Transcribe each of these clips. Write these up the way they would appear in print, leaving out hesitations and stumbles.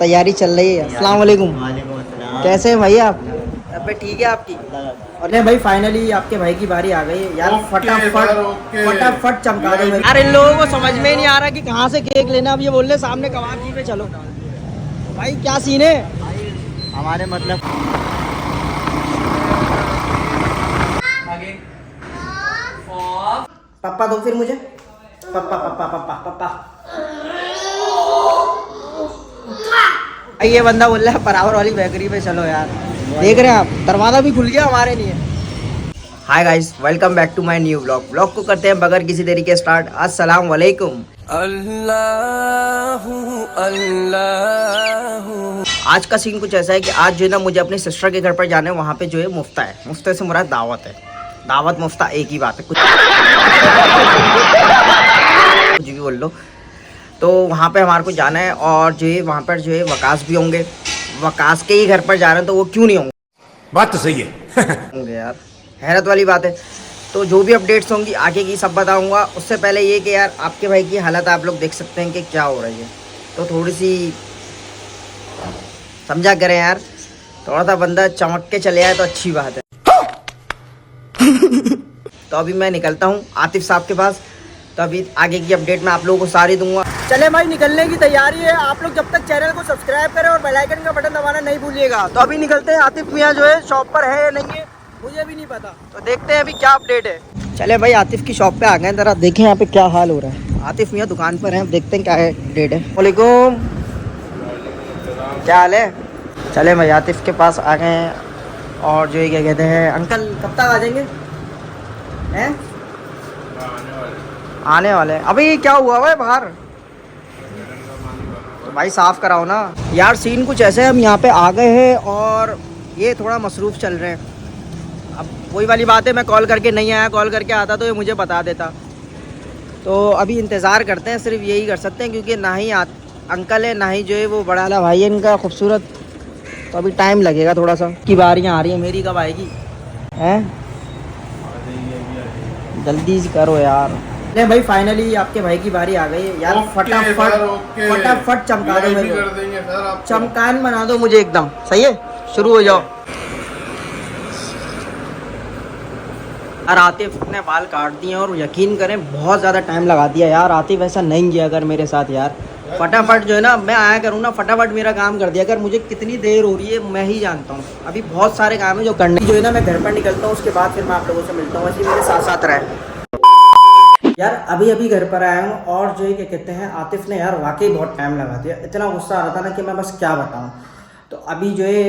तैयारी चल रही है। अस्सलाम वालेकुम। वालेकुम अस्सलाम। कैसे हैं भाई आप? तबीयत ठीक है आपकी? और भाई फाइनली आपके भाई की बारी आ गई है यार। फटाफट चमका दो यार। इन लोगों को समझ में ही नहीं आ रहा कि कहाँ से केक लेना। अब ये बोल रहे सामने कबाब जी पे चलो। भाई क्या सीन है हमारे मतलब पप्पा दो फिर मुझे। पप्पा पप्पा पप्पा पप्पा। ये बंदा बोल रहा है बराबर वाली बेकरी पे चलो यार। देख रहे हैं आप, दरवाजा भी खुल गया हमारे लिए। Hi guys, welcome back to my new vlog को करते हैं बगैर किसी देरी के स्टार्ट। अस्सलाम वालेकुम। आज का सीन कुछ ऐसा है कि आज जो है ना मुझे अपनी सिस्टर के घर पर जाना है। वहाँ पे जो है मुफ्ता है। मुफ्ते से मुराद दावत है। दावत मुफ्ता एक ही बात है, कुछ भी बोल लो। तो वहाँ पे हमारे को जाना है और जो है वहाँ पर जो है वकास भी होंगे। वकास के ही घर पर जा रहे हैं तो वो क्यों नहीं होंगे? बात तो सही है। होंगे यार, हैरत वाली बात है। तो जो भी अपडेट्स होंगी आगे की सब बताऊंगा। उससे पहले ये कि यार आपके भाई की हालत आप लोग देख सकते हैं कि क्या हो रही है। तो थोड़ी सी समझा करें यार, थोड़ा सा बंदा चमक के चले आए तो अच्छी बात है। तो अभी मैं निकलता हूँ आतिफ साहब के पास। तो अभी आगे की अपडेट मैं आप लोगों को सारी दूंगा। चले भाई, निकलने की तैयारी है। आप लोग जब तक चैनल को सब्सक्राइब करें और बेल आइकन का बटन दबाना नहीं भूलिएगा। तो अभी निकलते हैं। आतिफ मियाँ जो है शॉप पर है या नहीं है मुझे भी नहीं पता, तो देखते हैं अभी क्या अपडेट है। चले भाई, आतिफ की शॉप पे आ गए। जरा देखें यहाँ पे क्या हाल हो रहा है। आतिफ मियाँ दुकान पर हैं, देखते हैं क्या है अपडेट है। वालेकुम, क्या हाल है? चले भाई आतिफ के पास आ गए हैं। और जो क्या कहते हैं, अंकल कब तक आ जाएंगे? हैं आने वाले हैं। अभी क्या हुआ है बाहर? तो भाई साफ कराओ ना यार। सीन कुछ ऐसे है, हम यहाँ पे आ गए हैं और ये थोड़ा मसरूफ़ चल रहे हैं। अब वही वाली बात है, मैं कॉल करके नहीं आया। कॉल करके आता तो ये मुझे बता देता। तो अभी इंतज़ार करते हैं, सिर्फ यही कर सकते हैं क्योंकि ना ही अंकल है ना ही जो है वो बड़ा वाला भाई है इनका खूबसूरत। तो अभी टाइम लगेगा थोड़ा सा। की बारियाँ आ रही हैं, मेरी कब आएगी? हैं जल्दी से करो यार। नहीं भाई फाइनली आपके भाई की बारी आ गई है यार। फटाफट चमका दो मेरे को। चमकान बना दो मुझे एकदम। सही है, शुरू हो जाओ। यार आतिफ ने बाल काट दिए और यकीन करें बहुत ज़्यादा टाइम लगा दिया यार। आतिफ ऐसा नहीं किया अगर मेरे साथ यार। फटाफट जो है ना मैं आया करूँ ना, फटाफट मेरा काम कर दिया। अगर मुझे कितनी देर हो रही है मैं ही जानता हूँ। अभी बहुत सारे काम है जो करने जो है ना। मैं घर पर निकलता हूँ, उसके बाद फिर मैं आप लोगों से मिलता हूँ। ऐसे मेरे साथ साथ रहे यार। अभी घर पर आया हूँ और जो है क्या कहते हैं, आतिफ ने यार वाकई बहुत टाइम लगा दिया। इतना गुस्सा आ रहा था ना कि मैं बस क्या बताऊँ। तो अभी जो है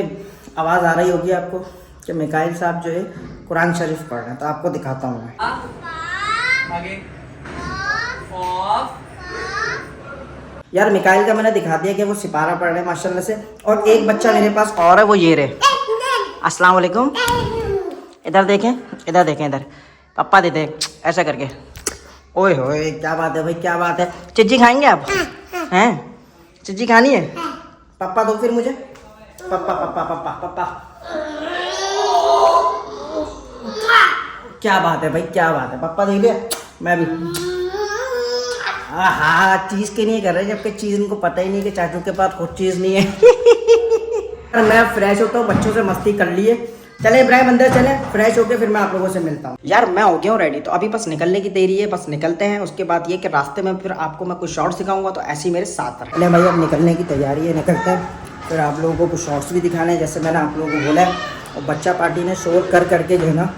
आवाज़ आ रही होगी आपको कि मिकाइल साहब जो है कुरान शरीफ पढ़ रहे हैं। तो आपको दिखाता हूँ मैं। यार मिकाइल का मैंने दिखा दिया कि वो सिपारा पढ़ रहे हैं माशाल्लाह से। और एक बच्चा मेरे पास और है, वो ये रहे। अस्सलाम वालेकुम। इधर देखें, इधर देखें, इधर पप्पा देते ऐसा करके। ओए होए क्या बात है भाई, क्या बात है। चिज्जी खाएंगे आप? हैं चिज्जी खानी है? पप्पा दो फिर मुझे। पप्पा पप्पा पप्पा पप्पा। क्या बात है भाई, क्या बात है। पप्पा दे लिया, मैं भी। हाँ चीज़ के नहीं कर रहे, जबकि चीज़ इनको पता ही नहीं कि चाचू के पास कुछ चीज़ नहीं है। मैं फ्रेश होता हूँ, बच्चों से मस्ती कर लिए। चले इब्राहिम अंदर चले, फ्रेश होके फिर मैं आप लोगों से मिलता हूँ। यार मैं हो गया हूँ रेडी। तो अभी बस निकलने की देरी है, बस निकलते हैं। उसके बाद ये कि रास्ते में फिर आपको मैं कुछ शॉर्ट्स दिखाऊंगा, तो ऐसे ही मेरे साथ रहे। भाई अब निकलने की तैयारी है, निकलते हैं। फिर आप लोगों को कुछ शॉर्ट्स भी दिखाने हैं जैसे मैंने आप लोगों को बोला है। और बच्चा पार्टी ने शोर कर करके जो है ना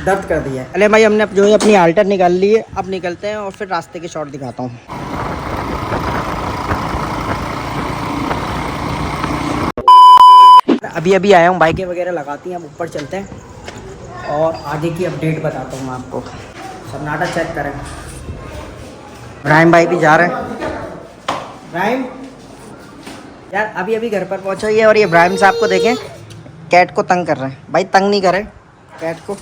दर्द कर दिया है। अरे भाई हमने जो है अपनी आल्टर निकाल ली है। अब निकलते हैं और फिर रास्ते के शॉट दिखाता हूँ। अभी आया हूँ, बाइकें वगैरह लगाती हैं। अब ऊपर चलते हैं और आगे की अपडेट बताता हूँ मैं आपको। सन्नाटा चेक करें। इब्राहिम भाई भी जा रहे हैं। इब्राहिम यार अभी घर पर पहुँचा ही है। और ये इब्राहिम साहब को देखें, कैट को तंग कर रहे हैं। भाई तंग नहीं करें कैट को।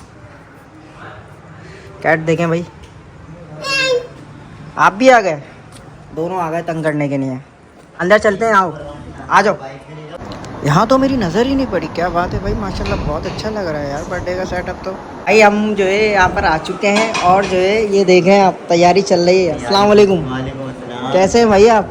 कैट देखें भाई। आप भी आ गए, दोनों आ गए तंग करने के लिए। अंदर चलते हैं, आओ आ जाओ। यहाँ तो मेरी नज़र ही नहीं पड़ी। क्या बात है भाई, माशाल्लाह बहुत अच्छा लग रहा है यार बर्थडे का सेटअप। तो भाई हम जो है यहाँ पर आ चुके हैं और जो है ये देखें आप, तैयारी चल रही है। अस्सलाम वालेकुम। वालेकुम अस्सलाम। कैसे हैं भाई आप?